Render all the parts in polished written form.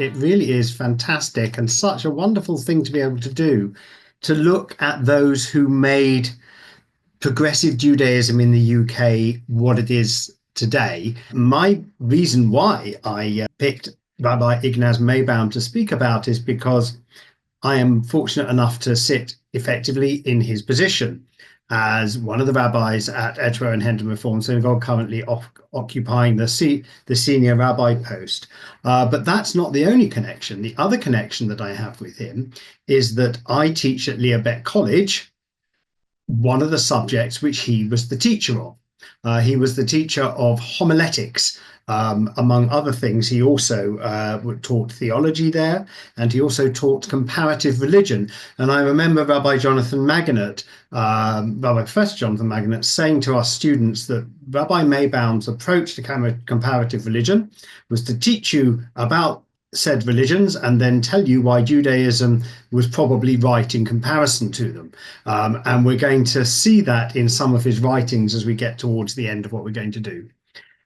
It really is fantastic and such a wonderful thing to be able to do, to look at those who made progressive Judaism in the UK what it is today. My reason why I picked Rabbi Ignaz Maybaum to speak about is because I am fortunate enough to sit effectively in his position as one of the rabbis at Edgware and Hendon Reform Synagogue, currently occupying the senior rabbi post. But that's not the only connection. The other connection that I have with him is that I teach at Leo Baeck College, one of the subjects which he was the teacher of. He was the teacher of homiletics. Among other things, he also taught theology there, and he also taught comparative religion. And I remember Rabbi Professor Jonathan Maganat saying to us students that Rabbi Maybaum's approach to comparative religion was to teach you about said religions and then tell you why Judaism was probably right in comparison to them. And we're going to see that in some of his writings as we get towards the end of what we're going to do.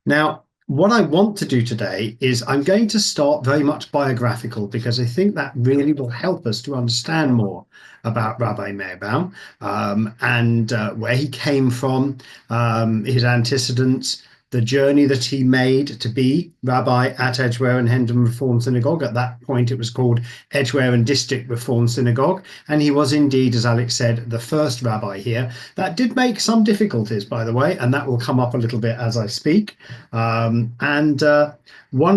Now, what I want to do today is I'm going to start very much biographical, because I think that really will help us to understand more about Rabbi Maybaum and where he came from, his antecedents, the journey that he made to be rabbi at Edgware and Hendon Reform Synagogue. At that point, it was called Edgware and District Reform Synagogue. And he was indeed, as Alex said, the first rabbi here. That did make some difficulties, by the way, and that will come up a little bit as I speak. One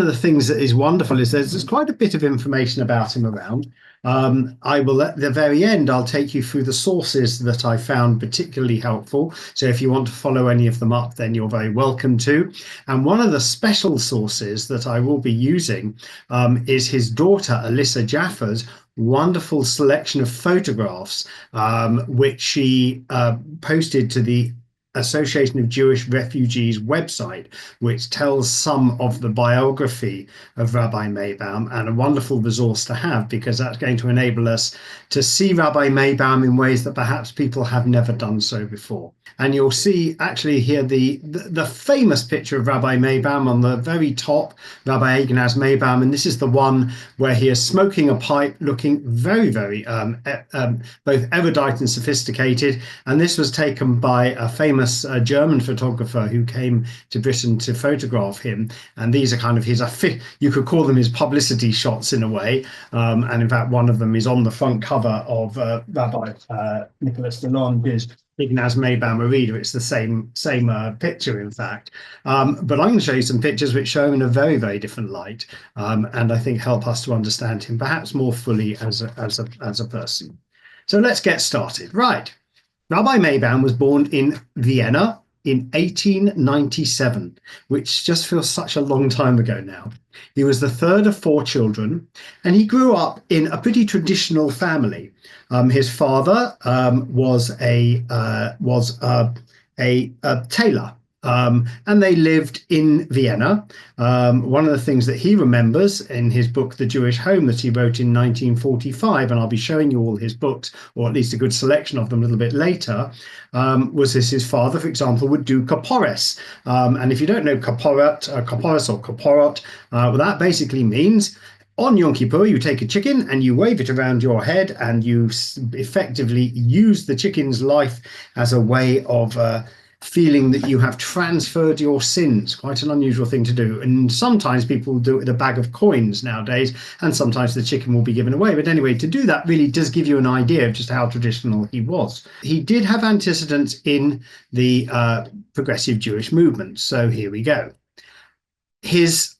of the things that is wonderful is there's quite a bit of information about him around. I will, at the very end, I'll take you through the sources that I found particularly helpful. So if you want to follow any of them up, then you're very welcome to. And one of the special sources that I will be using is his daughter, Alyssa Jaffa's wonderful selection of photographs, which she posted to the Association of Jewish Refugees website, which tells some of the biography of Rabbi Maybaum, and a wonderful resource to have, because that's going to enable us to see Rabbi Maybaum in ways that perhaps people have never done so before. And you'll see actually here the famous picture of Rabbi Maybaum on the very top, Rabbi Ignaz Maybaum, and this is the one where he is smoking a pipe, looking very, very both erudite and sophisticated. And this was taken by a famous German photographer who came to Britain to photograph him. And these are kind of his, you could call them his publicity shots in a way. And in fact, one of them is on the front cover of Rabbi Nicholas Lalonde's Ignaz Maybaum, a reader. It's the same picture, in fact. But I'm going to show you some pictures which show him in a very, very different light, and I think help us to understand him perhaps more fully as a person. So let's get started. Right. Rabbi Maybaum was born in Vienna in 1897, which just feels such a long time ago now. He was the third of four children, and he grew up in a pretty traditional family. His father was a tailor, and they lived in Vienna. One of the things that he remembers in his book, The Jewish Home, that he wrote in 1945, and I'll be showing you all his books, or at least a good selection of them a little bit later, was this: his father, for example, would do kapores. And if you don't know kaporos or kaporot, well, that basically means on Yom Kippur, you take a chicken and you wave it around your head, and you effectively use the chicken's life as a way of feeling that you have transferred your sins. Quite an unusual thing to do. And sometimes people will do it with a bag of coins nowadays, and sometimes the chicken will be given away. But anyway, to do that really does give you an idea of just how traditional he was. He did have antecedents in the progressive Jewish movement. So here we go. His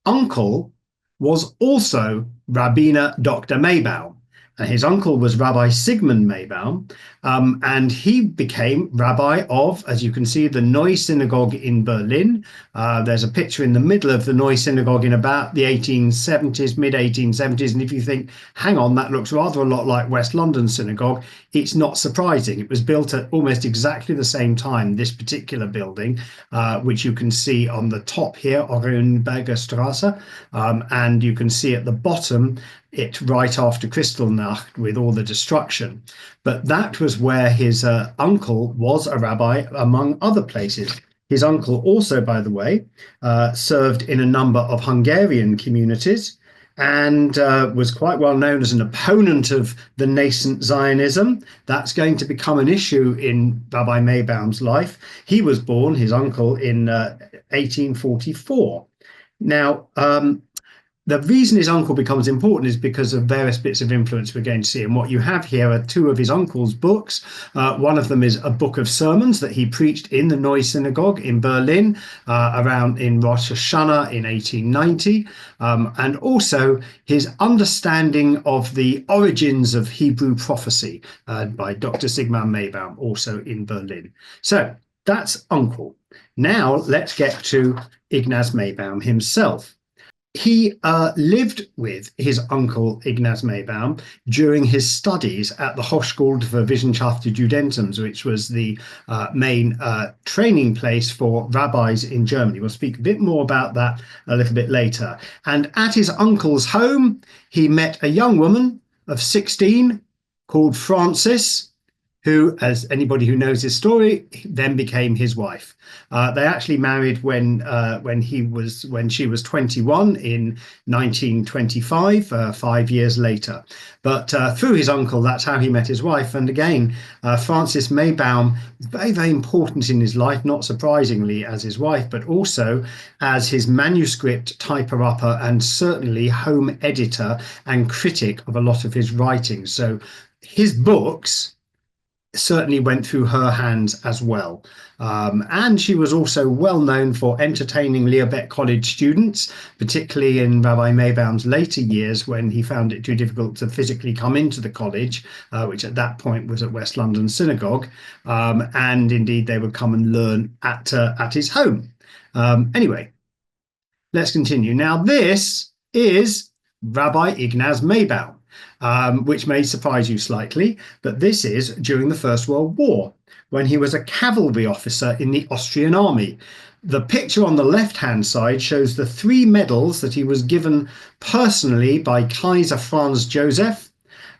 uncle was also Rabbiner Dr. Maybaum. His uncle was Rabbi Sigmund Maybaum, and he became rabbi of, as you can see, the Neue Synagogue in Berlin. There's a picture in the middle of the Neue Synagogue in about the 1870s, mid-1870s. And if you think, hang on, that looks rather a lot like West London Synagogue, it's not surprising. It was built at almost exactly the same time, this particular building, which you can see on the top here, Oranienberger Straße, and you can see at the bottom it right after Kristallnacht with all the destruction. But that was where his uncle was a rabbi, among other places. His uncle also, by the way, served in a number of Hungarian communities, and was quite well known as an opponent of the nascent Zionism. That's going to become an issue in Rabbi Maybaum's life. He was born, his uncle, in 1844. Now, the reason his uncle becomes important is because of various bits of influence we're going to see. And what you have here are two of his uncle's books. One of them is a book of sermons that he preached in the Neue Synagogue in Berlin around in Rosh Hashanah in 1890. And also his understanding of the origins of Hebrew prophecy by Dr. Zygmunt Maybaum, also in Berlin. So that's uncle. Now let's get to Ignaz Maybaum himself. He lived with his uncle Ignaz Maybaum during his studies at the Hochschule für Wissenschaft und Judentum, which was the main training place for rabbis in Germany. We'll speak a bit more about that a little bit later. And at his uncle's home, he met a young woman of 16 called Frances, who, as anybody who knows his story, then became his wife. They actually married when she was 21 in 1925, 5 years later. But through his uncle, that's how he met his wife. And again, Frances Maybaum, very, very important in his life, not surprisingly as his wife, but also as his manuscript typer-upper and certainly home editor and critic of a lot of his writings. So his books certainly went through her hands as well. And she was also well known for entertaining Leo Baeck College students, particularly in Rabbi Maybaum's later years when he found it too difficult to physically come into the college, which at that point was at West London Synagogue. And indeed, they would come and learn at his home. Anyway, let's continue. Now, this is Rabbi Ignaz Maybaum. Which may surprise you slightly, but this is during the First World War, when he was a cavalry officer in the Austrian army. The picture on the left-hand side shows the 3 medals that he was given personally by Kaiser Franz Joseph.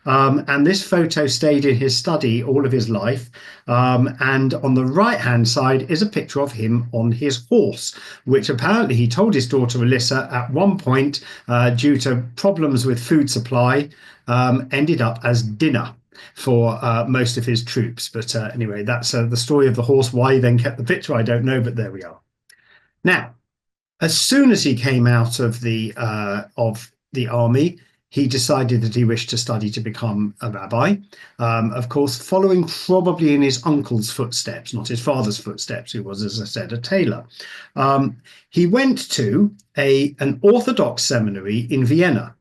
And this photo stayed in his study all of his life. And on the right-hand side is a picture of him on his horse, which apparently he told his daughter Alyssa at one point, due to problems with food supply, ended up as dinner for most of his troops. But anyway, that's the story of the horse. Why he then kept the picture, I don't know, but there we are. Now, as soon as he came out of the army, he decided that he wished to study to become a rabbi, of course, following probably in his uncle's footsteps, not his father's footsteps, who was, as I said, a tailor. He went to an Orthodox seminary in Vienna.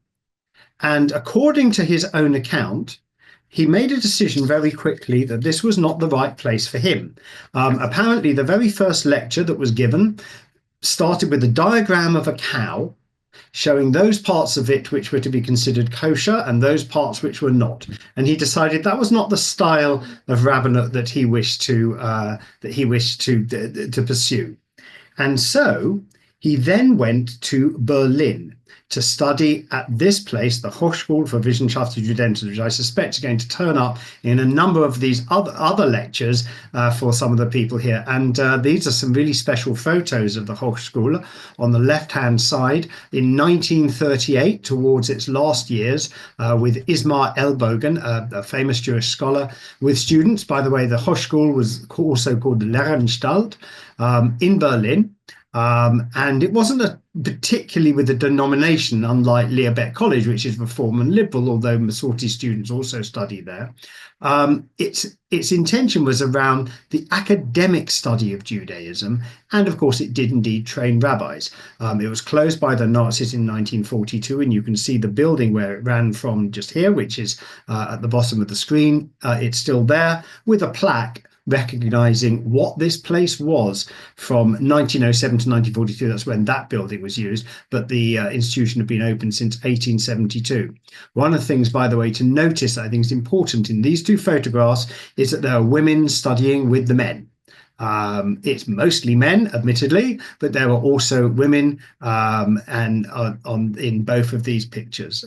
And according to his own account, he made a decision very quickly that this was not the right place for him. Apparently, the very first lecture that was given started with a diagram of a cow, showing those parts of it which were to be considered kosher and those parts which were not. And he decided that was not the style of rabbinate that he wished to pursue. And so he then went to Berlin to study at this place, the Hochschule für Wissenschaft und Judentum, which I suspect is going to turn up in a number of these other lectures for some of the people here. And these are some really special photos of the Hochschule. On the left-hand side, in 1938, towards its last years, with Ismar Ellbogen, a famous Jewish scholar, with students. By the way, the Hochschule was also called Lehranstalt in Berlin. And it wasn't particularly with a denomination, unlike Leo Baeck College, which is Reform and Liberal, although Masorti students also study there. Its intention was around the academic study of Judaism, and of course it did indeed train rabbis. It was closed by the Nazis in 1942, and you can see the building where it ran from just here, which is at the bottom of the screen. It's still there with a plaque recognizing what this place was from 1907 to 1942. That's when that building was used, but the institution had been open since 1872. One of the things, by the way, to notice that I think is important in these two photographs is that there are women studying with the men. It's mostly men, admittedly, but there were also women in both of these pictures.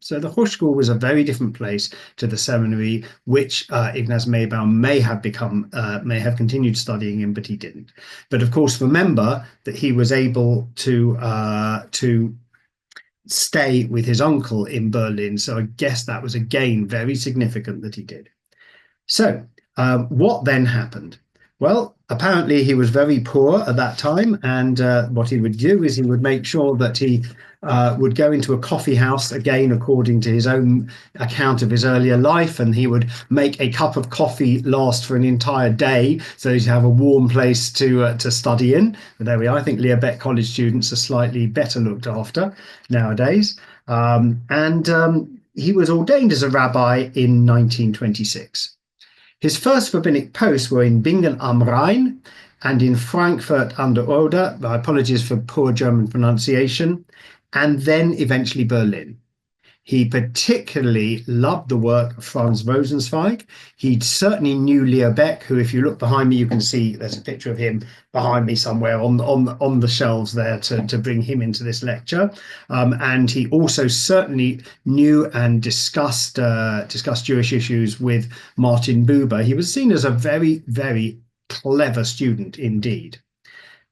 So the Hochschule was a very different place to the seminary, which Ignaz Maybaum may have continued studying in, but he didn't. But of course, remember that he was able to stay with his uncle in Berlin. So I guess that was again very significant that he did. So what then happened? Well, apparently he was very poor at that time, and what he would do is he would make sure that he would go into a coffee house, again according to his own account of his earlier life, and he would make a cup of coffee last for an entire day, so he'd have a warm place to study in. But there we are. I think Leo Baeck College students are slightly better looked after nowadays, and he was ordained as a rabbi in 1926. His first rabbinic posts were in Bingen am Rhein and in Frankfurt an der Oder. My apologies for poor German pronunciation. And then eventually Berlin. He particularly loved the work of Franz Rosenzweig. He certainly knew Leo Baeck, who, if you look behind me, you can see there's a picture of him behind me somewhere on the shelves there to bring him into this lecture. And he also certainly knew and discussed Jewish issues with Martin Buber. He was seen as a very, very clever student indeed.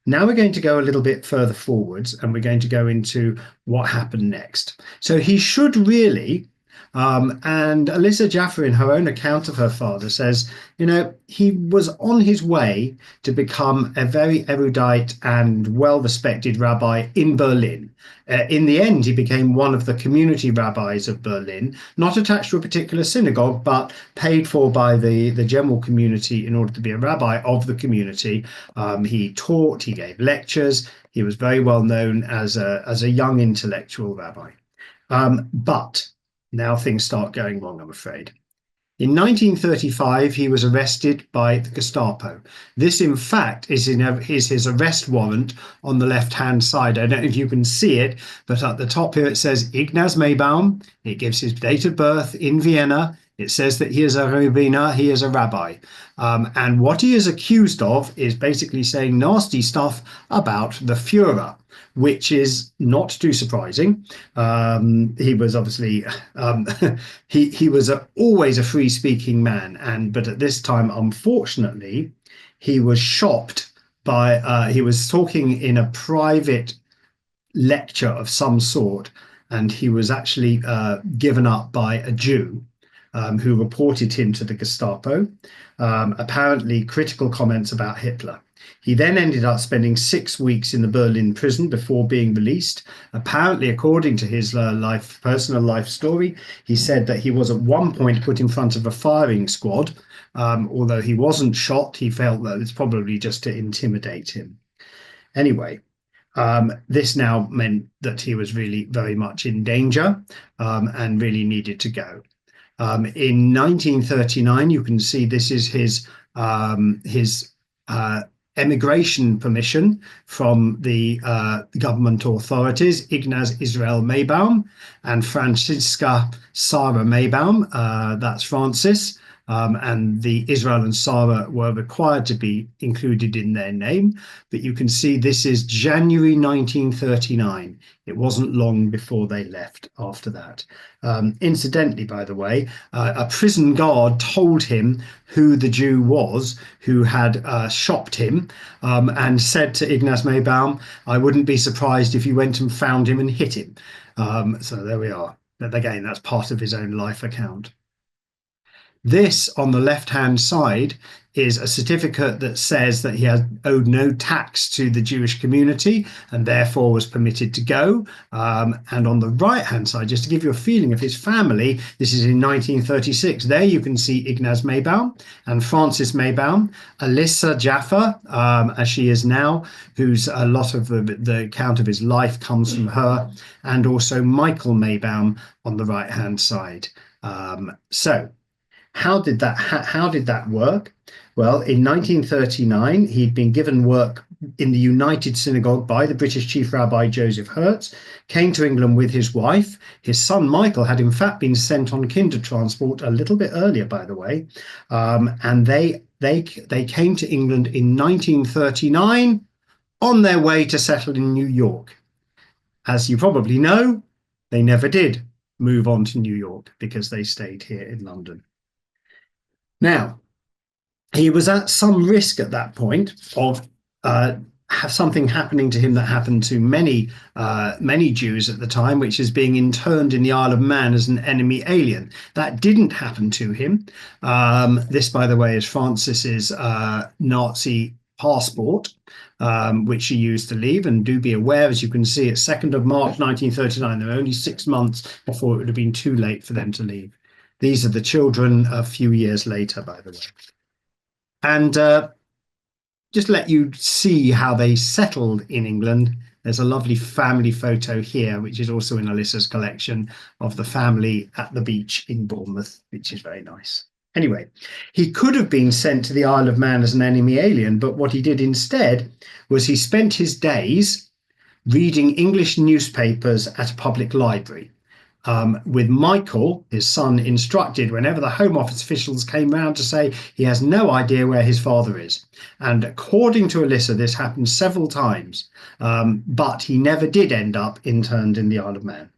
Now we're going to go a little bit further forwards, and we're going to go into what happened next. So he should really, and Alyssa Jaffa, in her own account of her father, says, he was on his way to become a very erudite and well-respected rabbi in Berlin. In the end, he became one of the community rabbis of Berlin, not attached to a particular synagogue, but paid for by the general community in order to be a rabbi of the community. He taught, he gave lectures. He was very well known as a young intellectual rabbi. But now things start going wrong, I'm afraid. In 1935, he was arrested by the Gestapo. This, in fact, is his arrest warrant on the left-hand side. I don't know if you can see it, but at the top here it says Ignaz Maybaum. It gives his date of birth in Vienna. It says that he is a rabbiner, he is a rabbi. And what he is accused of is basically saying nasty stuff about the Führer, which is not too surprising. He was obviously, he was always a free-speaking man. But at this time, unfortunately, he was shopped by, he was talking in a private lecture of some sort, and he was actually given up by a Jew who reported him to the Gestapo, apparently critical comments about Hitler. He then ended up spending 6 weeks in the Berlin prison before being released. Apparently, according to his personal life story, he said that he was at one point put in front of a firing squad. Although he wasn't shot, he felt that it's probably just to intimidate him. Anyway, this now meant that he was really very much in danger and really needed to go. In 1939, you can see this is his emigration permission from the government authorities, Ignaz Israel Maybaum and Franziska Sarah Maybaum. That's Francis. And the Israel and Sarah were required to be included in their name. But you can see this is January 1939. It wasn't long before they left after that. Incidentally, by the way, a prison guard told him who the Jew was who had shopped him and said to Ignaz Maybaum, I wouldn't be surprised if you went and found him and hit him. So there we are. But again, that's part of his own life account. This, on the left-hand side, is a certificate that says that he had owed no tax to the Jewish community and therefore was permitted to go. And on the right-hand side, just to give you a feeling of his family, this is in 1936. There you can see Ignaz Maybaum and Francis Maybaum, Alyssa Jaffa, as she is now, who's a lot of the account of his life comes from her, and also Michael Maybaum on the right-hand side. How did that work? Well, in 1939, he'd been given work in the United Synagogue by the British Chief Rabbi Joseph Hertz, came to England with his wife. His son Michael had in fact been sent on kinder transport a little bit earlier, by the way, and they came to England in 1939 on their way to settle in New York. As you probably know, they never did move on to New York because they stayed here in London. Now, he was at some risk at that point of have something happening to him that happened to many Jews at the time, which is being interned in the Isle of Man as an enemy alien. That didn't happen to him. This, by the way, is Francis's Nazi passport, which she used to leave. And do be aware, as you can see, it's 2nd of March 1939. There were only 6 months before it would have been too late for them to leave. These are the children a few years later, by the way. And just let you see how they settled in England. There's a lovely family photo here, which is also in Alyssa's collection, of the family at the beach in Bournemouth, which is very nice. Anyway, he could have been sent to the Isle of Man as an enemy alien, but what he did instead was he spent his days reading English newspapers at a public library. With Michael, his son, instructed whenever the Home Office officials came round to say he has no idea where his father is. And according to Alyssa, this happened several times, but he never did end up interned in the Isle of Man.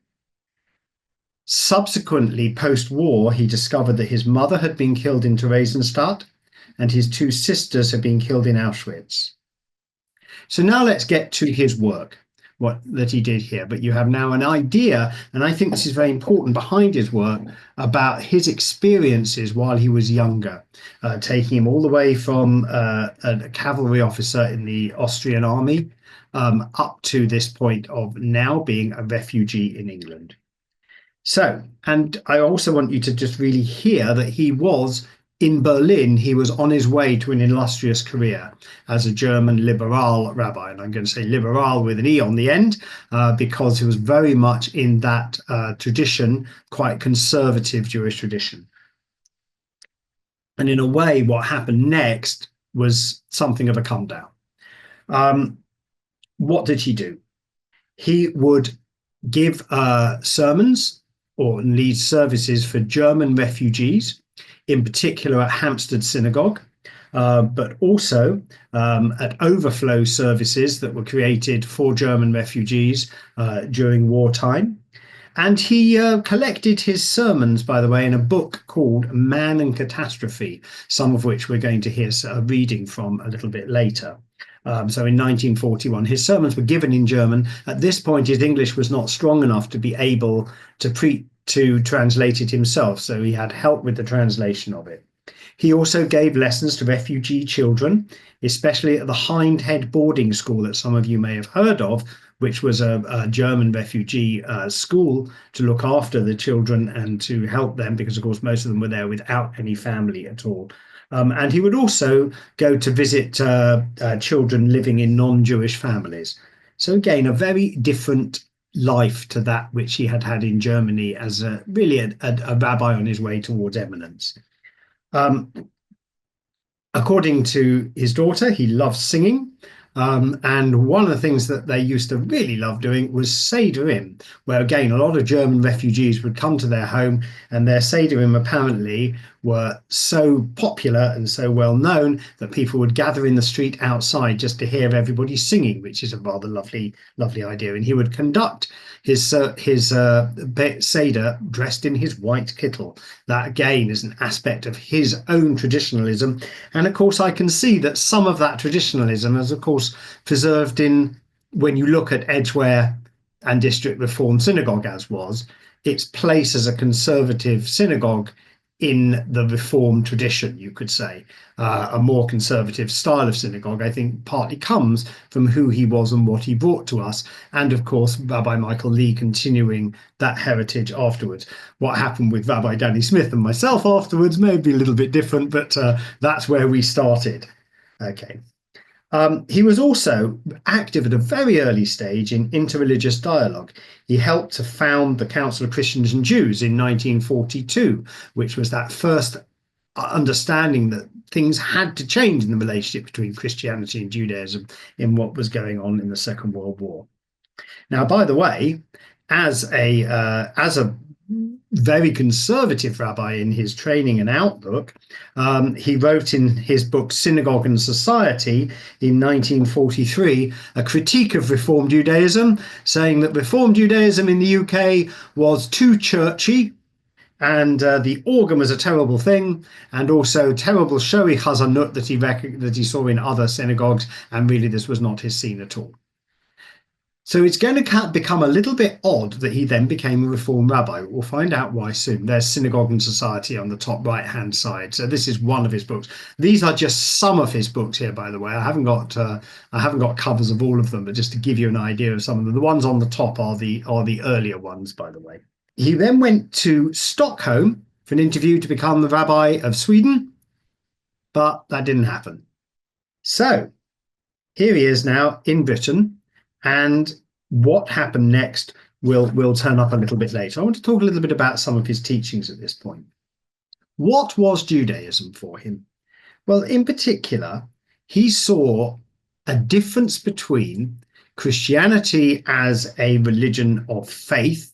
Subsequently, post-war, he discovered that his mother had been killed in Theresienstadt and his 2 sisters had been killed in Auschwitz. So now let's get to his work. That he did here, but you have now an idea, and I think this is very important, behind his work about his experiences while he was younger, taking him all the way from a cavalry officer in the Austrian army up to this point of now being a refugee in England. So, and I also want you to just really hear that he was in Berlin. He was on his way to an illustrious career as a German liberal rabbi. And I'm going to say liberal with an E on the end, because he was very much in that tradition, quite conservative Jewish tradition. And in a way, what happened next was something of a come down. What did he do? He would give sermons or lead services for German refugees, in particular at Hampstead Synagogue, but also at overflow services that were created for German refugees during wartime. And he collected his sermons, by the way, in a book called Man and Catastrophe, some of which we're going to hear a reading from a little bit later. So in 1941, his sermons were given in German. At this point, his English was not strong enough to be able to translate it himself, so he had help with the translation of it. He also gave lessons to refugee children, especially at the Hindhead boarding school that some of you may have heard of, which was a German refugee school to look after the children and to help them, because of course most of them were there without any family at all. And he would also go to visit children living in non-Jewish families. So again, a very different life to that which he had had in Germany as really a rabbi on his way towards eminence. According to his daughter, he loved singing. And one of the things that they used to really love doing was Sederim, where again, a lot of German refugees would come to their home, and their Sederim apparently were so popular and so well known that people would gather in the street outside just to hear everybody singing, which is a rather lovely idea. And he would conduct his Seder dressed in his white kittel. That again is an aspect of his own traditionalism. And of course, I can see that some of that traditionalism is, of course, preserved in, when you look at Edgware and District Reform Synagogue, as was, its place as a conservative synagogue in the Reform tradition, you could say. A more conservative style of synagogue, I think, partly comes from who he was and what he brought to us. And of course, Rabbi Michael Lee continuing that heritage afterwards. What happened with Rabbi Danny Smith and myself afterwards may be a little bit different, but that's where we started. Okay. He was also active at a very early stage in interreligious dialogue. He helped to found the Council of Christians and Jews in 1942, which was that first understanding that things had to change in the relationship between Christianity and Judaism in what was going on in the Second World War. Now, by the way, as a very conservative rabbi in his training and outlook, he wrote in his book Synagogue and Society in 1943 a critique of Reform Judaism, saying that Reform Judaism in the UK was too churchy And the organ was a terrible thing, and also terrible showy chazanut that he saw in other synagogues, and really this was not his scene at all. So it's going to become a little bit odd that he then became a Reform rabbi. We'll find out why soon. There's Synagogue and Society on the top right-hand side. So this is one of his books. These are just some of his books here, by the way. I haven't got covers of all of them, but just to give you an idea of some of them. The ones on the top are the earlier ones, by the way. He then went to Stockholm for an interview to become the rabbi of Sweden, but that didn't happen. So here he is now in Britain. And what happened next will turn up a little bit later. I want to talk a little bit about some of his teachings at this point. What was Judaism for him? Well, in particular, he saw a difference between Christianity as a religion of faith,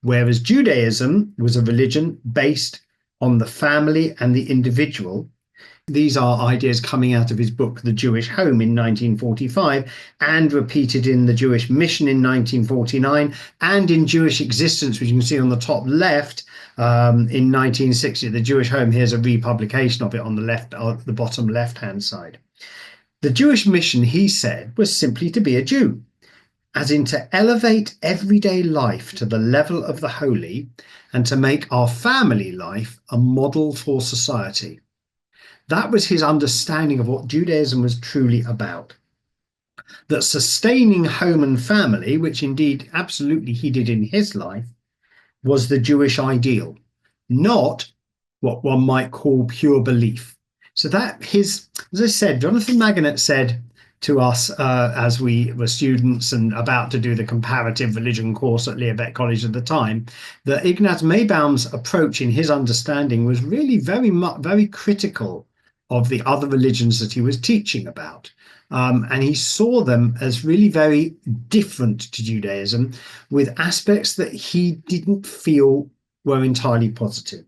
whereas Judaism was a religion based on the family and the individual. These are ideas coming out of his book, The Jewish Home, in 1945, and repeated in The Jewish Mission in 1949, and in Jewish Existence, which you can see on the top left, in 1960. The Jewish Home, here's a republication of it on the left, the bottom left-hand side. The Jewish mission, he said, was simply to be a Jew, as in to elevate everyday life to the level of the holy, and to make our family life a model for society. That was his understanding of what Judaism was truly about. That sustaining home and family, which indeed absolutely he did in his life, was the Jewish ideal, not what one might call pure belief. So that as I said, Jonathan Maganat said to us as we were students and about to do the Comparative Religion course at Leo Baeck College at the time, that Ignaz Maybaum's approach in his understanding was really very critical of the other religions that he was teaching about. And he saw them as really very different to Judaism, with aspects that he didn't feel were entirely positive.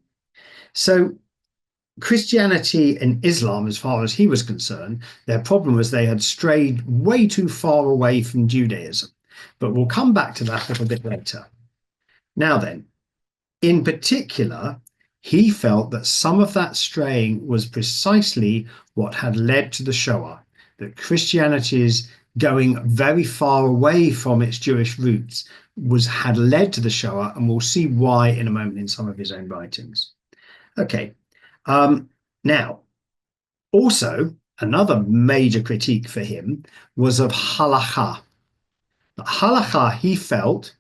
So Christianity and Islam, as far as he was concerned, their problem was they had strayed way too far away from Judaism. But we'll come back to that a little bit later. Now then, in particular, he felt that some of that straying was precisely what had led to the Shoah, that Christianity's going very far away from its Jewish roots had led to the Shoah, and we'll see why in a moment in some of his own writings. Okay, now, also, another major critique for him was of halakha. Halakha, he felt,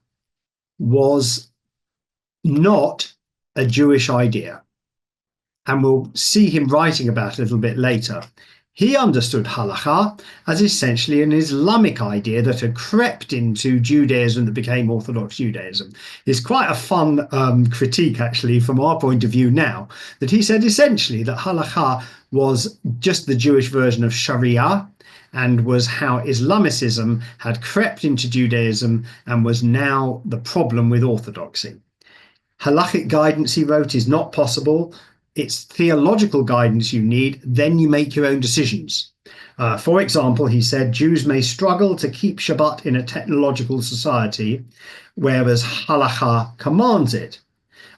was not a Jewish idea. And we'll see him writing about it a little bit later. He understood halakha as essentially an Islamic idea that had crept into Judaism that became Orthodox Judaism. It's quite a fun critique, actually, from our point of view now, that he said essentially that halakha was just the Jewish version of Sharia, and was how Islamicism had crept into Judaism and was now the problem with orthodoxy. Halachic guidance, he wrote, is not possible. It's theological guidance you need, then you make your own decisions. For example, he said, Jews may struggle to keep Shabbat in a technological society, whereas halakha commands it.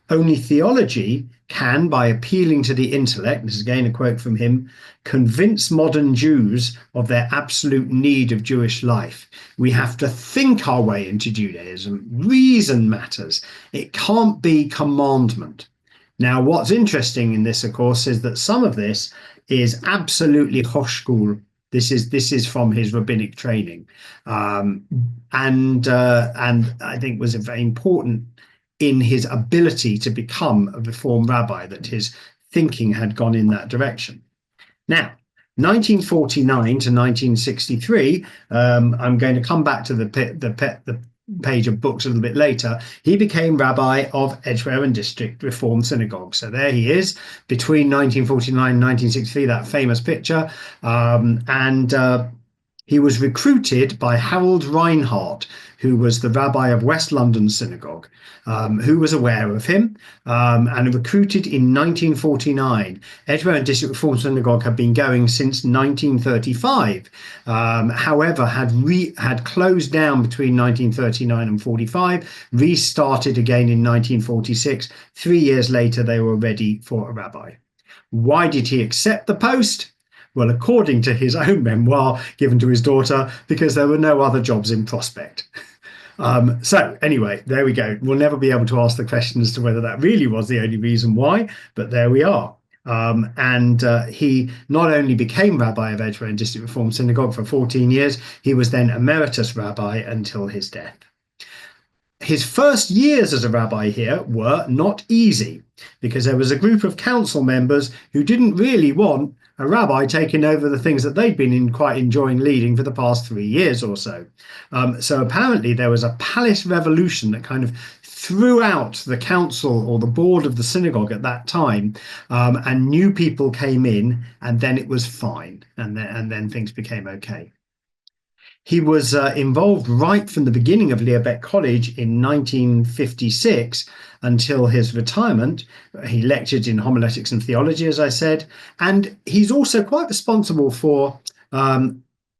Only theology can, by appealing to the intellect, this is again a quote from him, convince modern Jews of their absolute need of Jewish life. We have to think our way into Judaism. Reason matters. It can't be commandment. Now, what's interesting in this, of course, is that some of this is absolutely Hochschul. This is from his rabbinic training, and I think was very important in his ability to become a Reform rabbi, that his thinking had gone in that direction. Now, 1949 to 1963, I'm going to come back to the page of books a little bit later. He became rabbi of Edgware and District Reform Synagogue. So there he is, between 1949 and 1963, that famous picture. He was recruited by Harold Reinhardt, who was the rabbi of West London Synagogue, who was aware of him and recruited in 1949. Edgware and District Reform Synagogue had been going since 1935, however, had closed down between 1939 and 45, restarted again in 1946. 3 years later, they were ready for a rabbi. Why did he accept the post? Well, according to his own memoir given to his daughter, because there were no other jobs in prospect. So anyway, there we go. We'll never be able to ask the question as to whether that really was the only reason why, but there we are. He not only became rabbi of Edgware and District Reform Synagogue for 14 years, he was then emeritus rabbi until his death. His first years as a rabbi here were not easy because there was a group of council members who didn't really want a rabbi taking over the things that they'd been quite enjoying leading for the past 3 years or so. So apparently there was a palace revolution that kind of threw out the council or the board of the synagogue at that time, and new people came in, and then it was fine, and then things became okay. He was involved right from the beginning of Leo Baeck College in 1956 until his retirement. He lectured in homiletics and theology, as I said, and he's also quite responsible for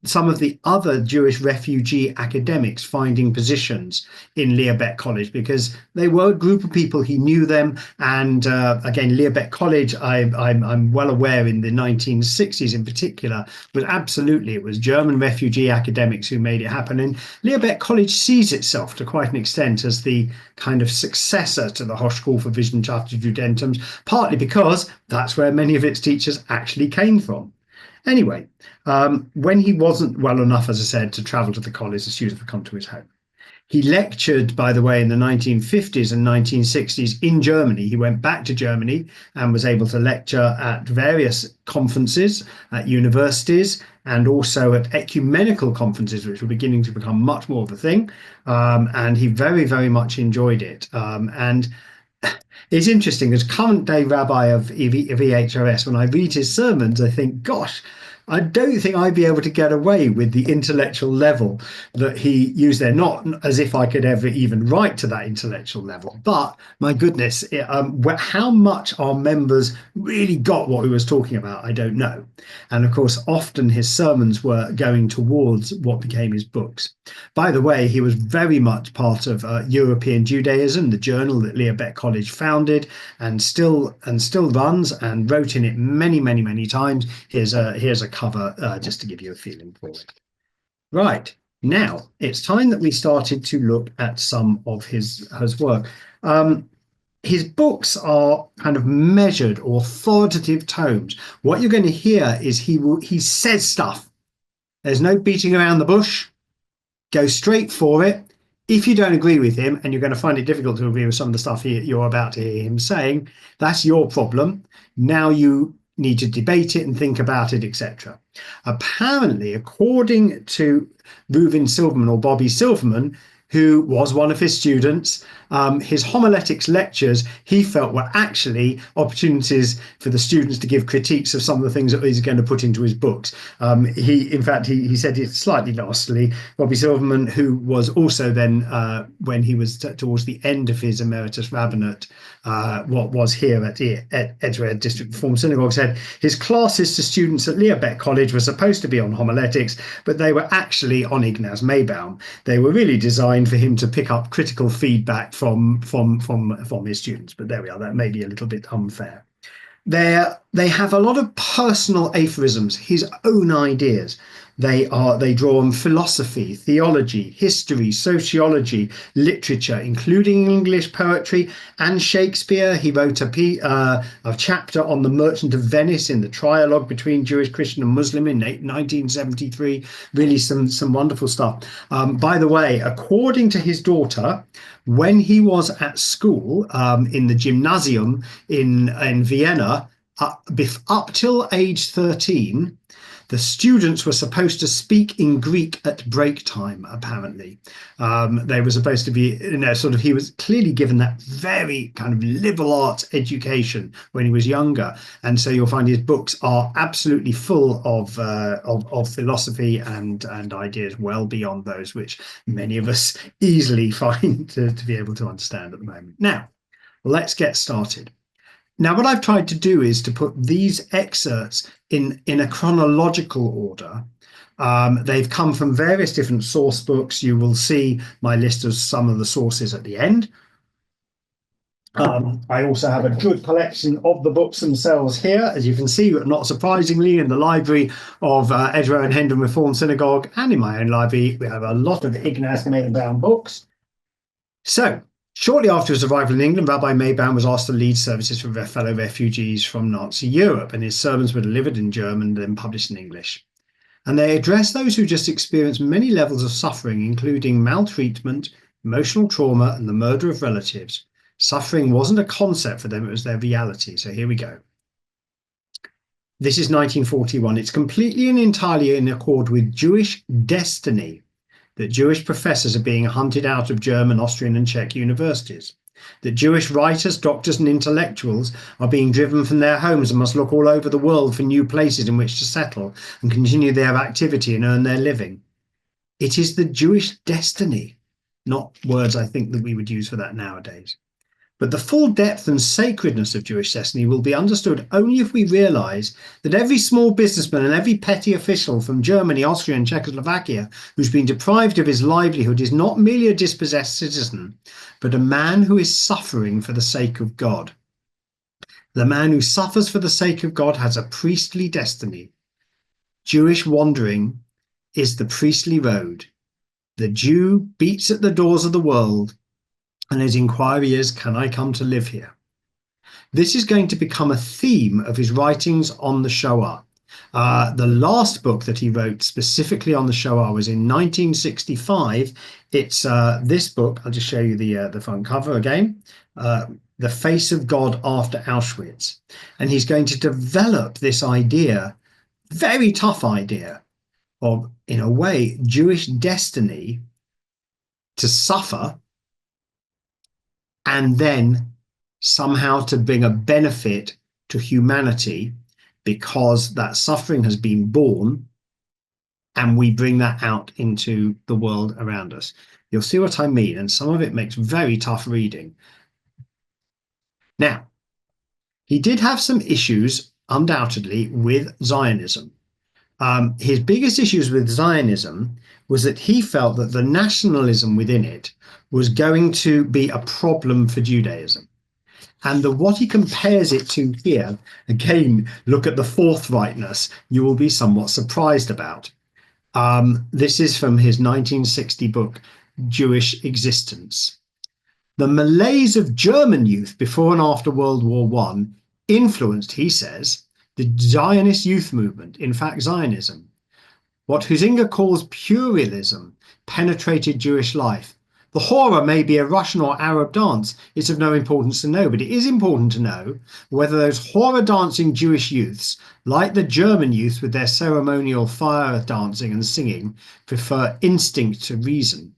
some of the other Jewish refugee academics finding positions in Leo Baeck College because they were a group of people. He knew them, and again, Leo Baeck College, I'm well aware in the 1960s in particular, but absolutely it was German refugee academics who made it happen. And Leo Baeck College sees itself to quite an extent as the kind of successor to the Hochschule für Wissenschaft Judentum, partly because that's where many of its teachers actually came from. Anyway, when he wasn't well enough, as I said, to travel to the college, the students would come to his home. He lectured, by the way, in the 1950s and 1960s in Germany. He went back to Germany and was able to lecture at various conferences, at universities, and also at ecumenical conferences, which were beginning to become much more of a thing. And he very, very much enjoyed it. And it's interesting, as current day rabbi of EHRS, when I read his sermons, I think, gosh, I don't think I'd be able to get away with the intellectual level that he used there. Not as if I could ever even write to that intellectual level, but my goodness, how much our members really got what he was talking about, I don't know. And of course, often his sermons were going towards what became his books. By the way, he was very much part of European Judaism, the journal that Leo Baeck College founded and still runs, and wrote in it many, many, many times. Here's a cover just to give you a feeling for it. Right, now it's time that we started to look at some of his work. His books are kind of measured, authoritative tomes. What you're going to hear is he says stuff. There's no beating around the bush. Go straight for it. If you don't agree with him, and you're going to find it difficult to agree with some of the stuff you're about to hear him saying, that's your problem. Now you need to debate it and think about it, etc. Apparently, according to Reuven Silverman or Bobby Silverman, who was one of his students, his homiletics lectures, he felt were actually opportunities for the students to give critiques of some of the things that he's going to put into his books. In fact, he said it slightly lastly. Bobby Silverman, who was also then, when he was towards the end of his emeritus rabbinate, what was here at Edgware District Reform Synagogue, said his classes to students at Leo Baeck College were supposed to be on homiletics, but they were actually on Ignaz Maybaum. They were really designed for him to pick up critical feedback from his students. But there we are. That may be a little bit unfair. They have a lot of personal aphorisms, his own ideas. They draw on philosophy, theology, history, sociology, literature, including English poetry and Shakespeare. He wrote a chapter on the Merchant of Venice in the Trialogue Between Jewish, Christian and Muslim in 1973. Really some wonderful stuff. By the way, according to his daughter, when he was at school in the gymnasium in Vienna, up till age 13, The students were supposed to speak in Greek at break time, apparently. They were supposed to be, he was clearly given that very kind of liberal arts education when he was younger. And so you'll find his books are absolutely full of philosophy and ideas well beyond those which many of us easily find to be able to understand at the moment. Now, let's get started. Now, what I've tried to do is to put these excerpts in a chronological order. They've come from various different source books. You will see my list of some of the sources at the end. I also have a good collection of the books themselves here, as you can see, not surprisingly, in the library of Edgware and Hendon Reformed Synagogue, and in my own library, we have a lot of Ignaz Maybaum books. So, shortly after his arrival in England, Rabbi Maybaum was asked to lead services for fellow refugees from Nazi Europe, and his sermons were delivered in German and then published in English. And they addressed those who just experienced many levels of suffering, including maltreatment, emotional trauma, and the murder of relatives. Suffering wasn't a concept for them, it was their reality. So here we go. This is 1941. It's completely and entirely in accord with Jewish destiny that Jewish professors are being hunted out of German, Austrian, and Czech universities, that Jewish writers, doctors, and intellectuals are being driven from their homes and must look all over the world for new places in which to settle and continue their activity and earn their living. It is the Jewish destiny, not words I think that we would use for that nowadays. But the full depth and sacredness of Jewish destiny will be understood only if we realize that every small businessman and every petty official from Germany, Austria, and Czechoslovakia who's been deprived of his livelihood is not merely a dispossessed citizen, but a man who is suffering for the sake of God. The man who suffers for the sake of God has a priestly destiny. Jewish wandering is the priestly road. The Jew beats at the doors of the world, and his inquiry is, can I come to live here? This is going to become a theme of his writings on the Shoah. The last book that he wrote specifically on the Shoah was in 1965. It's this book. I'll just show you the front cover again. The Face of God After Auschwitz. And he's going to develop this idea, very tough idea, of, in a way, Jewish destiny to suffer and then somehow to bring a benefit to humanity because that suffering has been borne, and we bring that out into the world around us. You'll see what I mean, and some of it makes very tough reading. Now, he did have some issues, undoubtedly, with Zionism. His biggest issues with Zionism was that he felt that the nationalism within it was going to be a problem for Judaism. And what he compares it to here, again, look at the forthrightness, you will be somewhat surprised about. This is from his 1960 book, Jewish Existence. The malaise of German youth before and after World War I influenced, he says, the Zionist youth movement, in fact, Zionism. What Huizinga calls pluralism penetrated Jewish life. The hora may be a Russian or Arab dance. It's of no importance to know, but it is important to know whether those hora dancing Jewish youths, like the German youth with their ceremonial fire dancing and singing, prefer instinct to reason.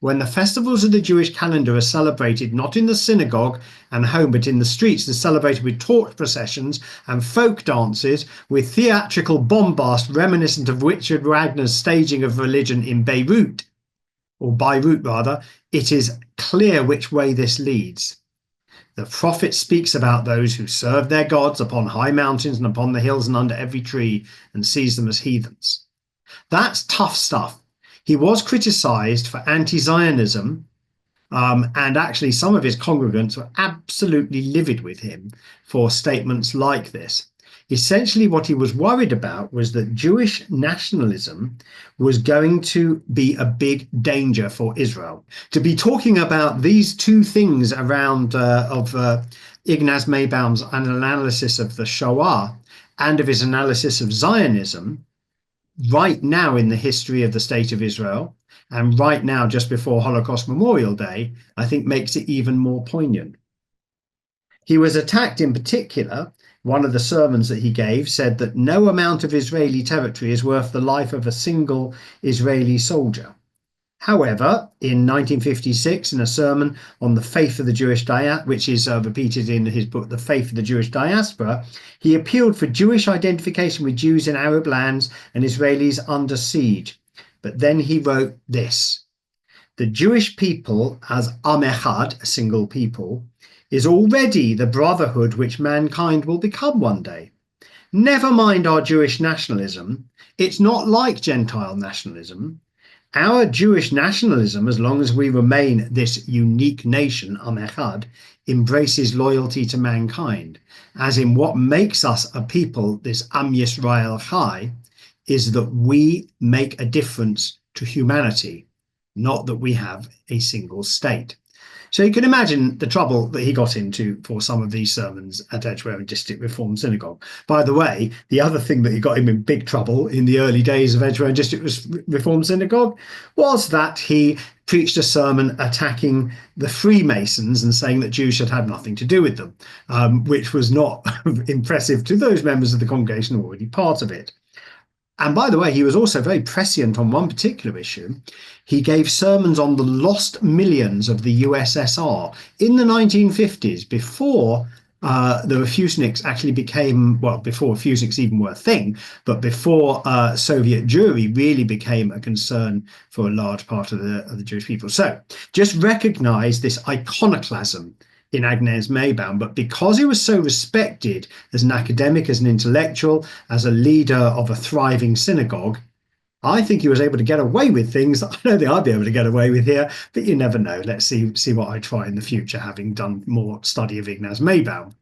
When the festivals of the Jewish calendar are celebrated not in the synagogue and home, but in the streets, and celebrated with torch processions and folk dances, with theatrical bombast reminiscent of Richard Wagner's staging of religion in Beirut, it is clear which way this leads. The prophet speaks about those who serve their gods upon high mountains and upon the hills and under every tree, and sees them as heathens. That's tough stuff. He was criticized for anti-Zionism, and actually some of his congregants were absolutely livid with him for statements like this. Essentially, what he was worried about was that Jewish nationalism was going to be a big danger for Israel. To be talking about these two things around Ignaz Maybaum's analysis of the Shoah and of his analysis of Zionism, right now in the history of the State of Israel, and right now just before Holocaust Memorial Day, I think makes it even more poignant. He was attacked in particular. One of the sermons that he gave said that no amount of Israeli territory is worth the life of a single Israeli soldier. However, in 1956, in a sermon on the faith of the Jewish diaspora, which is repeated in his book, The Faith of the Jewish Diaspora, he appealed for Jewish identification with Jews in Arab lands and Israelis under siege. But then he wrote this: the Jewish people as Am Echad, a single people, is already the brotherhood which mankind will become one day. Never mind our Jewish nationalism. It's not like Gentile nationalism. Our Jewish nationalism, as long as we remain this unique nation, Am Echad, embraces loyalty to mankind, as in what makes us a people, this Am Yisrael Chai, is that we make a difference to humanity, not that we have a single state. So you can imagine the trouble that he got into for some of these sermons at Edgware and District Reformed Synagogue. By the way, the other thing that he got him in big trouble in the early days of Edgware and District Reformed Synagogue was that he preached a sermon attacking the Freemasons and saying that Jews should have nothing to do with them, which was not impressive to those members of the congregation already part of it. And by the way, he was also very prescient on one particular issue. He gave sermons on the lost millions of the USSR in the 1950s, before the refuseniks actually became, well, before refuseniks even were a thing, but before Soviet Jewry really became a concern for a large part of the Jewish people. So just recognize this iconoclasm in Ignaz Maybaum, but because he was so respected as an academic, as an intellectual, as a leader of a thriving synagogue, I think he was able to get away with things that I don't think I'd be able to get away with here, but you never know. Let's see what I try in the future, having done more study of Ignaz Maybaum.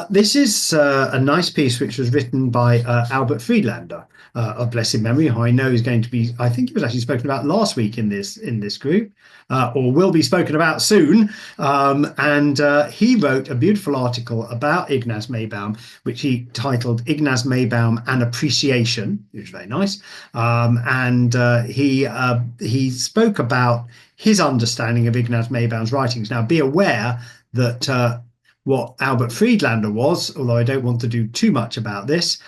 This is a nice piece which was written by Albert Friedlander of blessed memory, who I know is going to be, I think he was actually spoken about last week in this group, or will be spoken about soon. And he wrote a beautiful article about Ignaz Maybaum, which he titled Ignaz Maybaum: An Appreciation, which is very nice. And he spoke about his understanding of Ignaz Maybaum's writings. Now, be aware that what Albert Friedlander was, although I don't want to do too much about this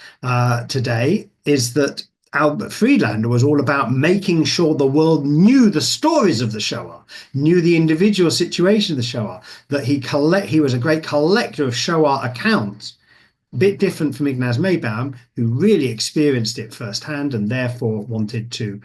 today, is that Albert Friedlander was all about making sure the world knew the stories of the Shoah, knew the individual situation of the Shoah, that he was a great collector of Shoah accounts, a bit different from Ignaz Maybaum, who really experienced it firsthand and therefore wanted to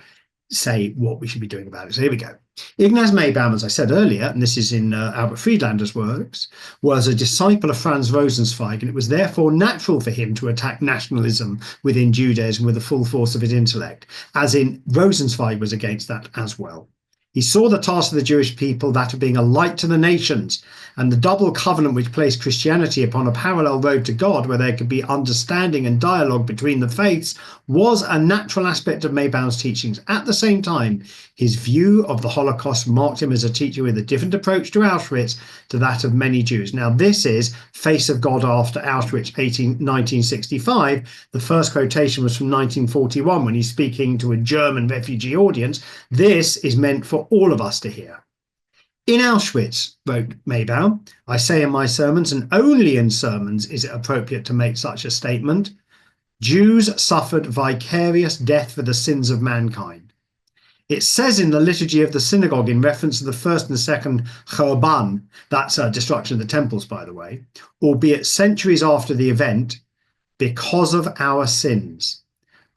say what we should be doing about it. So here we go. Ignaz Maybaum, as I said earlier, and this is in Albert Friedlander's works, was a disciple of Franz Rosenzweig, and it was therefore natural for him to attack nationalism within Judaism with the full force of his intellect, as in Rosenzweig was against that as well. He saw the task of the Jewish people, that of being a light to the nations, and the double covenant which placed Christianity upon a parallel road to God, where there could be understanding and dialogue between the faiths, was a natural aspect of Maybaum's teachings. At the same time, his view of the Holocaust marked him as a teacher with a different approach to Auschwitz to that of many Jews. Now, this is Face of God After Auschwitz, 1965. The first quotation was from 1941 when he's speaking to a German refugee audience. This is meant for all of us to hear. In Auschwitz, wrote Maybaum, I say in my sermons, and only in sermons is it appropriate to make such a statement, Jews suffered vicarious death for the sins of mankind. It says in the liturgy of the synagogue, in reference to the first and second Churban, that's destruction of the temples, by the way, albeit centuries after the event, because of our sins.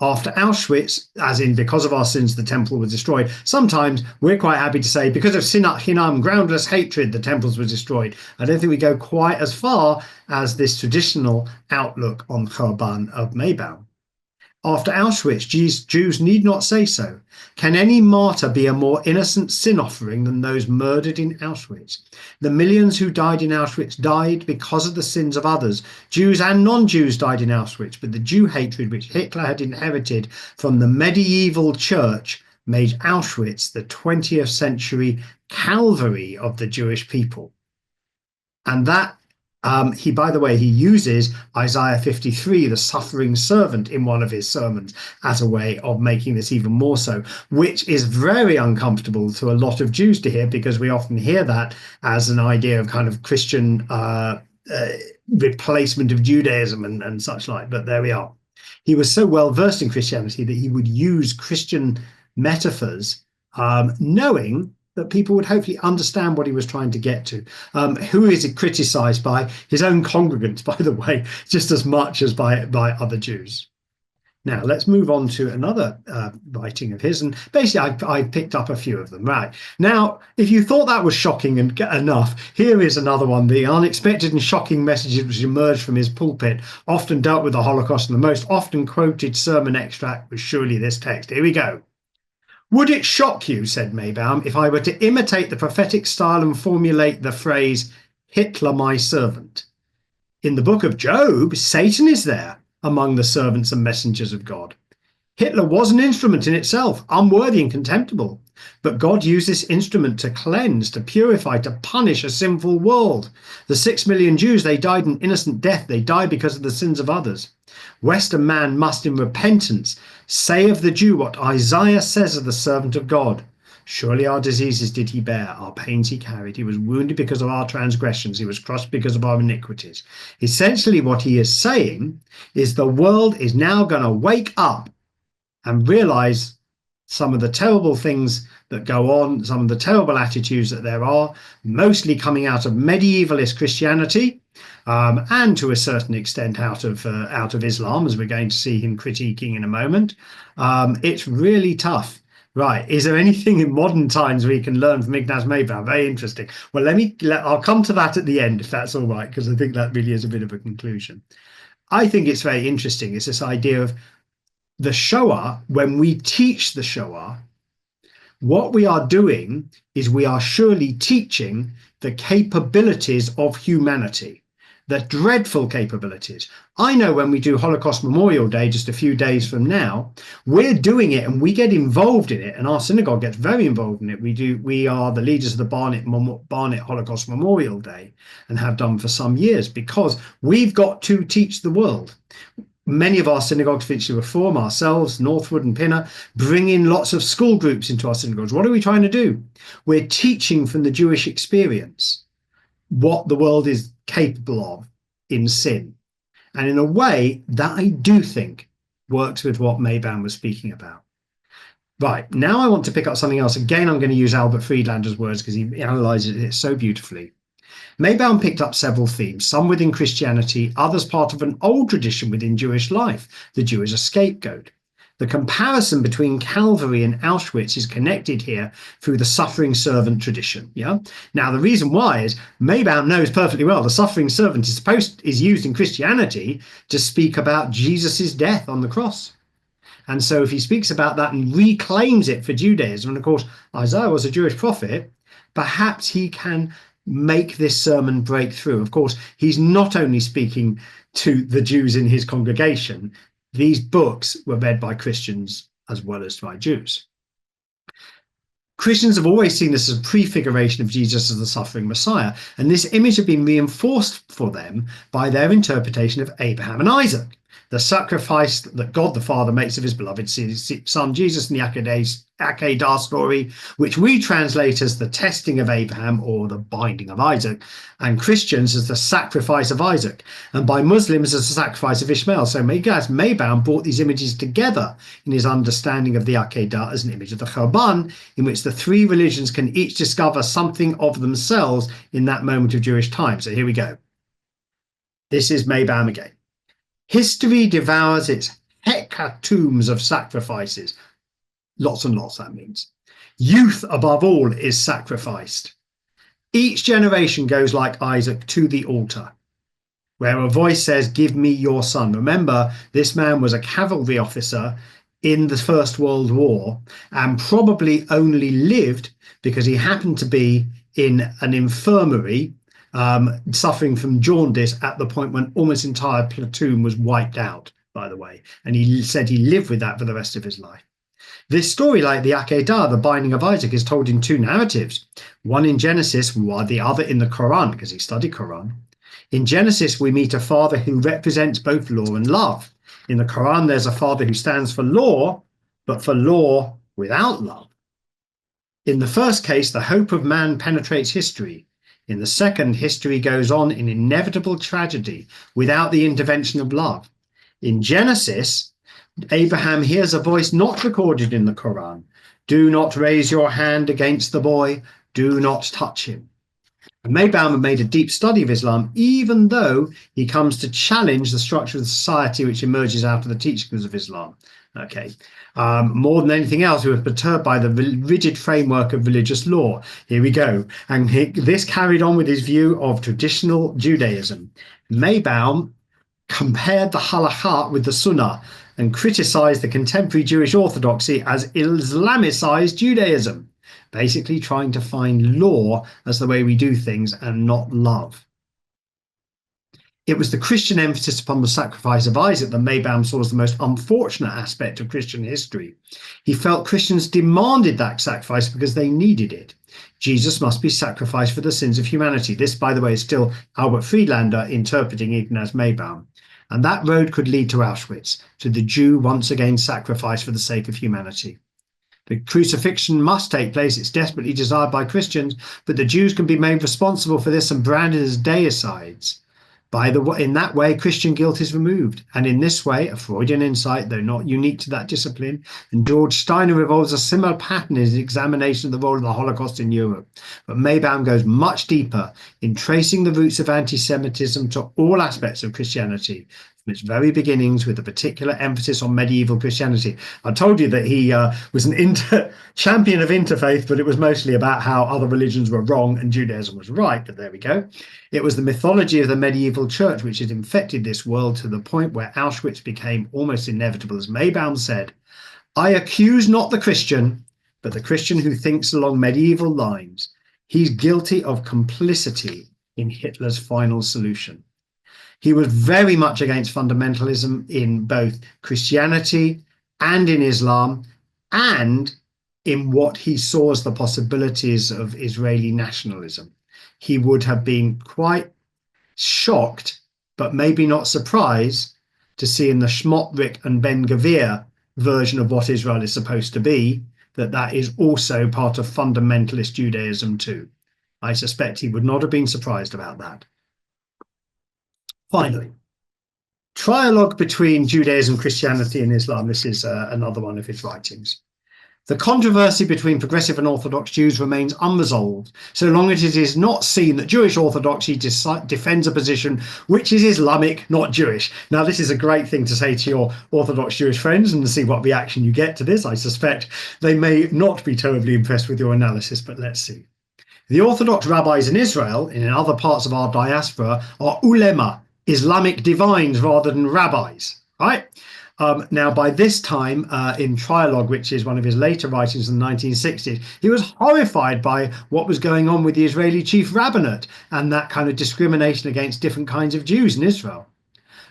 After Auschwitz, as in because of our sins, the temple was destroyed. Sometimes we're quite happy to say because of sinat hinam, groundless hatred, the temples were destroyed. I don't think we go quite as far as this traditional outlook on Churban of Maybaum. After Auschwitz, Jews need not say so. Can any martyr be a more innocent sin offering than those murdered in Auschwitz? The millions who died in Auschwitz died because of the sins of others. Jews and non-Jews died in Auschwitz, but the Jew hatred which Hitler had inherited from the medieval church made Auschwitz the 20th century Calvary of the Jewish people. And that By the way, he uses Isaiah 53, the suffering servant, in one of his sermons as a way of making this even more so, which is very uncomfortable to a lot of Jews to hear, because we often hear that as an idea of kind of Christian replacement of Judaism and such like. But there we are. He was so well versed in Christianity that he would use Christian metaphors, knowing that people would hopefully understand what he was trying to get to. Who is it criticized by? His own congregants, by the way, just as much as by other Jews. Now, let's move on to another writing of his. And basically, I picked up a few of them. Right. Now, if you thought that was shocking and enough, here is another one. The unexpected and shocking messages which emerged from his pulpit often dealt with the Holocaust, and the most often quoted sermon extract was surely this text. Here we go. Would it shock you, said Maybaum, if I were to imitate the prophetic style and formulate the phrase, Hitler my servant? In the book of Job, Satan is there among the servants and messengers of God. Hitler was an instrument in itself, unworthy and contemptible. But God used this instrument to cleanse, to purify, to punish a sinful world. The 6 million Jews, they died an innocent death. They died because of the sins of others. Western man must in repentance say of the Jew what Isaiah says of the servant of God. Surely our diseases did he bear, our pains he carried. He was wounded because of our transgressions. He was crushed because of our iniquities. Essentially what he is saying is the world is now going to wake up and realize some of the terrible things that go on, some of the terrible attitudes that there are, mostly coming out of medievalist Christianity, and to a certain extent out of Islam, as we're going to see him critiquing in a moment. It's really tough. Right. Is there anything in modern times we can learn from Ignaz Maybaum? Very interesting. Well, I'll come to that at the end, if that's all right, because I think that really is a bit of a conclusion. I think it's very interesting. It's this idea of the Shoah. When we teach the Shoah, what we are doing is we are surely teaching the capabilities of humanity, the dreadful capabilities. I know when we do Holocaust Memorial Day, just a few days from now, we're doing it and we get involved in it, and our synagogue gets very involved in it. We are the leaders of the Barnet Holocaust Memorial Day, and have done for some years, because we've got to teach the world. Many of our synagogues, Finchley Reform, ourselves, Northwood and Pinner, bring in lots of school groups into our synagogues. What are we trying to do? We're teaching from the Jewish experience what the world is capable of in sin. And in a way, that I do think works with what Maybaum was speaking about. Right, now I want to pick up something else. Again, I'm going to use Albert Friedlander's words because he analyzes it so beautifully. Maybaum picked up several themes, some within Christianity, others part of an old tradition within Jewish life. The Jew is a scapegoat. The comparison between Calvary and Auschwitz is connected here through the suffering servant tradition. Yeah. Now, the reason why is Maybaum knows perfectly well the suffering servant is used in Christianity to speak about Jesus's death on the cross. And so if he speaks about that and reclaims it for Judaism, and of course, Isaiah was a Jewish prophet, perhaps he can make this sermon break through. Of course, he's not only speaking to the Jews in his congregation. These books were read by Christians as well as by Jews. Christians have always seen this as a prefiguration of Jesus as the suffering Messiah, and this image had been reinforced for them by their interpretation of Abraham and Isaac, the sacrifice that God the Father makes of his beloved son Jesus in the Akedah story, which we translate as the testing of Abraham or the binding of Isaac, and Christians as the sacrifice of Isaac, and by Muslims as the sacrifice of Ishmael. So Maybaum brought these images together in his understanding of the Akedah as an image of the Churban, in which the three religions can each discover something of themselves in that moment of Jewish time. So here we go. This is Maybaum again. History devours its hecatombs of sacrifices. Lots and lots, that means. Youth, above all, is sacrificed. Each generation goes like Isaac to the altar, where a voice says, "Give me your son." Remember, this man was a cavalry officer in the First World War, and probably only lived because he happened to be in an infirmary, suffering from jaundice at the point when almost entire platoon was wiped out, by the way. And he said he lived with that for the rest of his life. This story, like the Akedah, the binding of Isaac, is told in two narratives, one in Genesis, while the other in the Quran, because he studied Quran. In Genesis, we meet a father who represents both law and love. In the Quran, there's a father who stands for law, but for law without love. In the first case, the hope of man penetrates history. In the second, history goes on in inevitable tragedy without the intervention of love. In Genesis, Abraham hears a voice not recorded in the Quran. Do not raise your hand against the boy. Do not touch him. And Maybaum had made a deep study of Islam, even though he comes to challenge the structure of the society which emerges out of the teachings of Islam. Okay. More than anything else, he was perturbed by the rigid framework of religious law. Here we go. And this carried on with his view of traditional Judaism. Maybaum compared the halakha with the sunnah and criticized the contemporary Jewish orthodoxy as Islamicized Judaism, basically trying to find law as the way we do things and not love. It was the Christian emphasis upon the sacrifice of Isaac that Maybaum saw as the most unfortunate aspect of Christian history. He felt Christians demanded that sacrifice because they needed it. Jesus must be sacrificed for the sins of humanity. This, by the way, is still Albert Friedlander interpreting Ignaz Maybaum. And that road could lead to Auschwitz, to the Jew once again sacrificed for the sake of humanity. The crucifixion must take place. It's desperately desired by Christians, but the Jews can be made responsible for this and branded as deicides. In that way, Christian guilt is removed. And in this way, a Freudian insight, though not unique to that discipline, and George Steiner revolves a similar pattern in his examination of the role of the Holocaust in Europe. But Maybaum goes much deeper in tracing the roots of anti-Semitism to all aspects of Christianity, from its very beginnings, with a particular emphasis on medieval Christianity. I told you that he was an champion of interfaith, but it was mostly about how other religions were wrong and Judaism was right. But there we go. It was the mythology of the medieval church which had infected this world to the point where Auschwitz became almost inevitable. As Maybaum said, I accuse not the Christian, but the Christian who thinks along medieval lines. He's guilty of complicity in Hitler's final solution. He was very much against fundamentalism in both Christianity and in Islam, and in what he saw as the possibilities of Israeli nationalism. He would have been quite shocked, but maybe not surprised, to see in the Smotrich and Ben Gvir version of what Israel is supposed to be, that is also part of fundamentalist Judaism too. I suspect he would not have been surprised about that. Finally, Trialogue Between Judaism, Christianity and Islam. This is another one of his writings. The controversy between progressive and Orthodox Jews remains unresolved, so long as it is not seen that Jewish Orthodoxy defends a position which is Islamic, not Jewish. Now, this is a great thing to say to your Orthodox Jewish friends and to see what reaction you get to this. I suspect they may not be terribly impressed with your analysis, but let's see. The Orthodox rabbis in Israel and in other parts of our diaspora are ulema, Islamic divines rather than rabbis, right? Now, by this time in Trialogue, which is one of his later writings in the 1960s, he was horrified by what was going on with the Israeli chief rabbinate and that kind of discrimination against different kinds of Jews in Israel.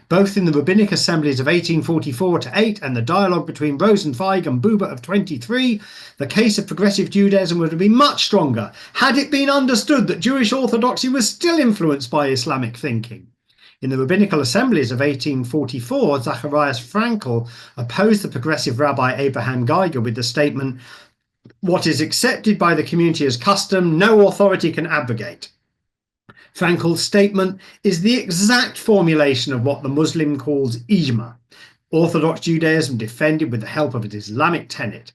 Both in the rabbinic assemblies of 1844-8 and the dialogue between Rosenzweig and Buber of 23, the case of progressive Judaism would have been much stronger had it been understood that Jewish orthodoxy was still influenced by Islamic thinking. In the rabbinical assemblies of 1844, Zacharias Frankel opposed the progressive rabbi Abraham Geiger with the statement, "What is accepted by the community as custom, no authority can abrogate." Frankel's statement is the exact formulation of what the Muslim calls ijma, Orthodox Judaism defended with the help of an Islamic tenet.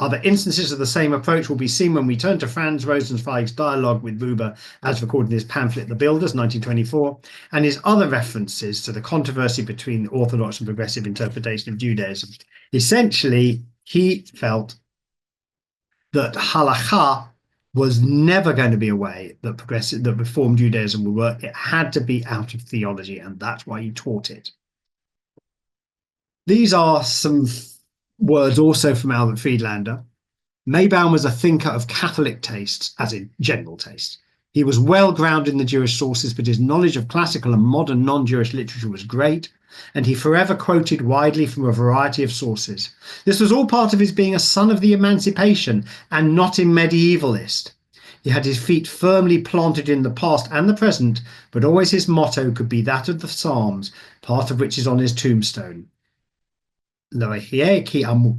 Other instances of the same approach will be seen when we turn to Franz Rosenzweig's dialogue with Buber, as recorded in his pamphlet The Builders, 1924, and his other references to the controversy between the Orthodox and progressive interpretation of Judaism. Essentially, he felt that halakha was never going to be a way that Reformed Judaism would work. It had to be out of theology, and that's why he taught it. These are some words also from Albert Friedlander. Maybaum was a thinker of Catholic tastes, as in general taste. He was well grounded in the Jewish sources, but his knowledge of classical and modern non-Jewish literature was great, and he forever quoted widely from a variety of sources. This was all part of his being a son of the Emancipation and not a medievalist. He had his feet firmly planted in the past and the present, but always his motto could be that of the Psalms, part of which is on his tombstone. Lo amud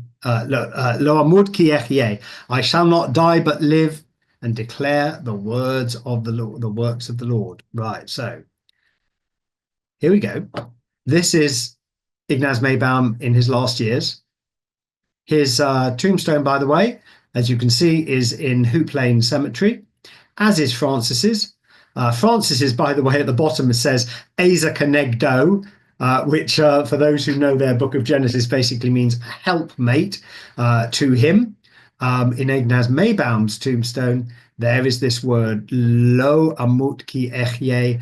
ki ehye. I shall not die but live and declare the words of the Lord, the works of the Lord. Right, so here we go. This is Ignaz Maybaum in his last years. His tombstone, by the way, as you can see, is in Hoop Lane Cemetery, as is Francis's. Francis's, by the way, at the bottom it says Asa Kenegdo, which for those who know their book of Genesis basically means helpmate to him. In Ignaz Maybaum's tombstone, there is this word lo amut ki echye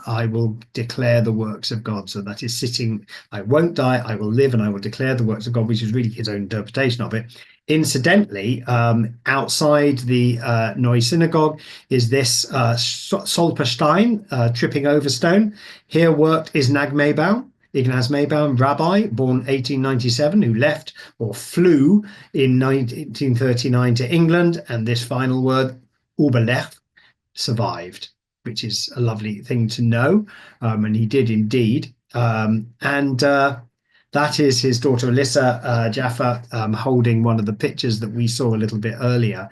I will declare the works of God. So that is sitting, I won't die, I will live and I will declare the works of God, which is really his own interpretation of it. Incidentally, outside the Neue Synagogue is this Stolperstein, tripping over stone. Here worked Ignaz Maybaum, rabbi, born 1897, who left or flew in 1939 to England. And this final word, Überlebt, survived, which is a lovely thing to know. And he did indeed. That is his daughter, Alyssa Jaffa, holding one of the pictures that we saw a little bit earlier,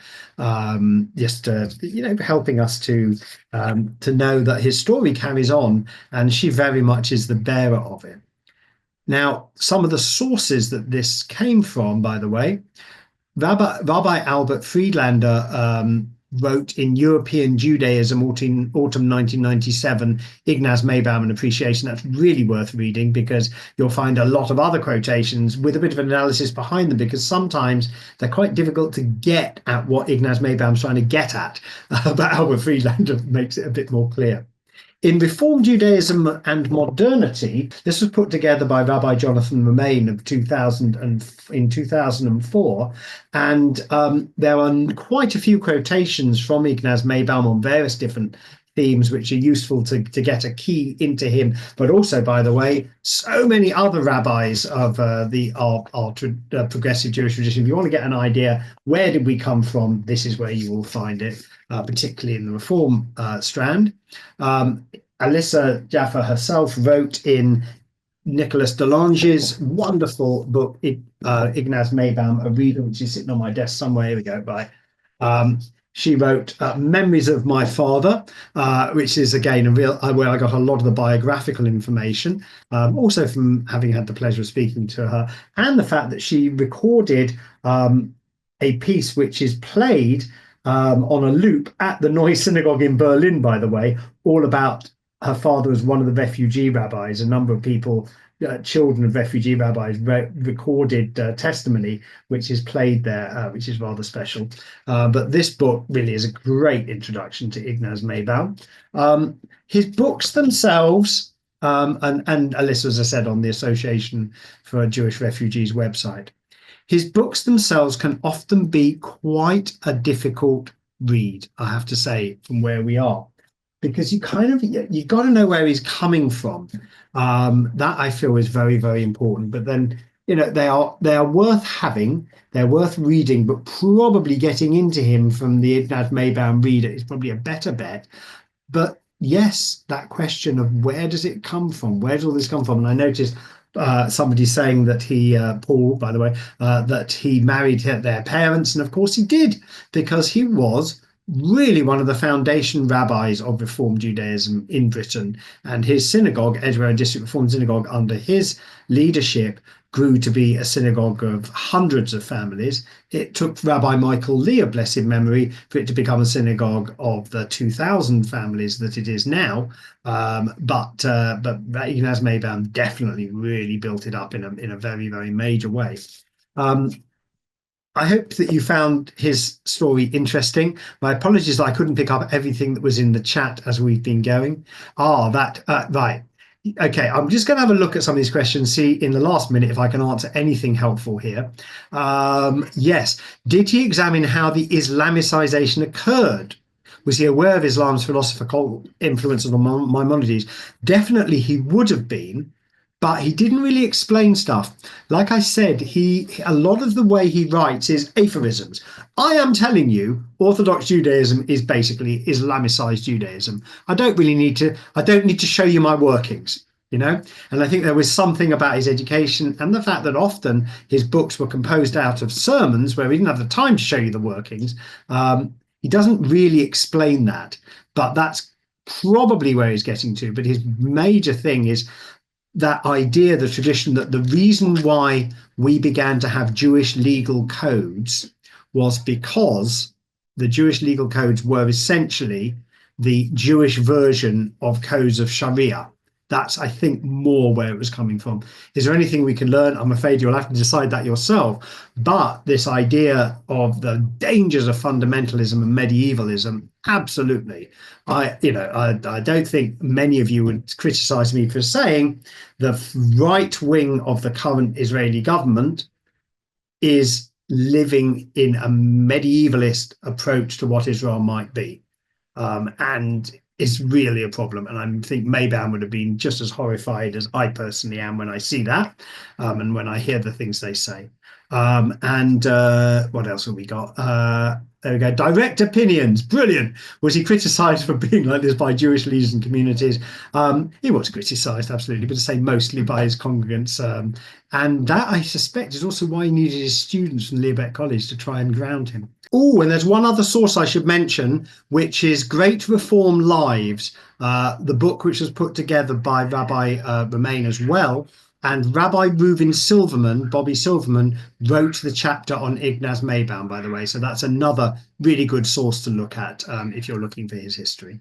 just helping us to know that his story carries on, and she very much is the bearer of it. Now, some of the sources that this came from, by the way, Rabbi Albert Friedlander wrote in European Judaism, autumn 1997, Ignaz Maybaum, an appreciation. That's really worth reading because you'll find a lot of other quotations with a bit of analysis behind them, because sometimes they're quite difficult to get at what Ignaz Maybaum's trying to get at. But Albert Friedlander makes it a bit more clear. In Reform Judaism and Modernity, this was put together by Rabbi Jonathan Romain in 2004, and there are quite a few quotations from Ignaz Maybaum on various different themes, which are useful to get a key into him. But also, by the way, so many other rabbis of our progressive Jewish tradition. If you want to get an idea, where did we come from? This is where you will find it, particularly in the Reform strand. Alyssa Jaffa herself wrote in Nicholas Delange's wonderful book, Ignaz Maybaum, a reader, which is sitting on my desk somewhere. Here we go. Right. She wrote Memories of My Father, which is, again, where I got a lot of the biographical information, also from having had the pleasure of speaking to her, and the fact that she recorded a piece which is played on a loop at the Neue Synagogue in Berlin, by the way, all about her father as one of the refugee rabbis. A number of people, children of refugee rabbis, recorded testimony, which is played there, which is rather special. But this book really is a great introduction to Ignaz Maybaum. His books themselves, and Alyssa, as I said, on the Association for Jewish Refugees website, his books themselves can often be quite a difficult read, I have to say, from where we are, because you've got to know where he's coming from. That, I feel, is very, very important. But then, they are worth having, they're worth reading, but probably getting into him from the Ignaz Maybaum reader is probably a better bet. But yes, that question of where does it come from? Where does all this come from? And I noticed somebody saying that he, Paul, by the way, that he married their parents. And of course he did, because he was really one of the foundation rabbis of Reform Judaism in Britain. And his synagogue, Edgware District Reform Synagogue, under his leadership, grew to be a synagogue of hundreds of families. It took Rabbi Michael Lee, of blessed memory, for it to become a synagogue of the 2,000 families that it is now. But Ignaz Maybaum definitely really built it up in a very, very major way. I hope that you found his story interesting. My apologies that I couldn't pick up everything that was in the chat as we've been going. Right. Okay, I'm just going to have a look at some of these questions, see in the last minute if I can answer anything helpful here. Yes. Did he examine how the Islamicization occurred? Was he aware of Islam's philosophical influence on Maimonides? Definitely he would have been, but he didn't really explain stuff. Like I said, a lot of the way he writes is aphorisms. I am telling you, Orthodox Judaism is basically Islamicized Judaism. I don't need to show you my workings, you know? And I think there was something about his education and the fact that often his books were composed out of sermons where he didn't have the time to show you the workings. He doesn't really explain that, but that's probably where he's getting to. But his major thing is that idea, the tradition, that the reason why we began to have Jewish legal codes was because the Jewish legal codes were essentially the Jewish version of codes of Sharia. That's, I think, more where it was coming from. Is there anything we can learn? I'm afraid you'll have to decide that yourself. But this idea of the dangers of fundamentalism and medievalism, absolutely. I don't think many of you would criticize me for saying the right wing of the current Israeli government is living in a medievalist approach to what Israel might be. And is really a problem. And I think Maybaum would have been just as horrified as I personally am when I see that, and when I hear the things they say. What else have we got? There we go. Direct opinions. Brilliant. Was he criticised for being like this by Jewish leaders and communities? He was criticised, absolutely, but to say mostly by his congregants. And that, I suspect, is also why he needed his students from Leo Baeck College to try and ground him. Oh, and there's one other source I should mention, which is Great Reform Lives, the book which was put together by Rabbi Romain as well. And Rabbi Reuven Silverman, Bobby Silverman, wrote the chapter on Ignaz Maybaum, by the way. So that's another really good source to look at if you're looking for his history.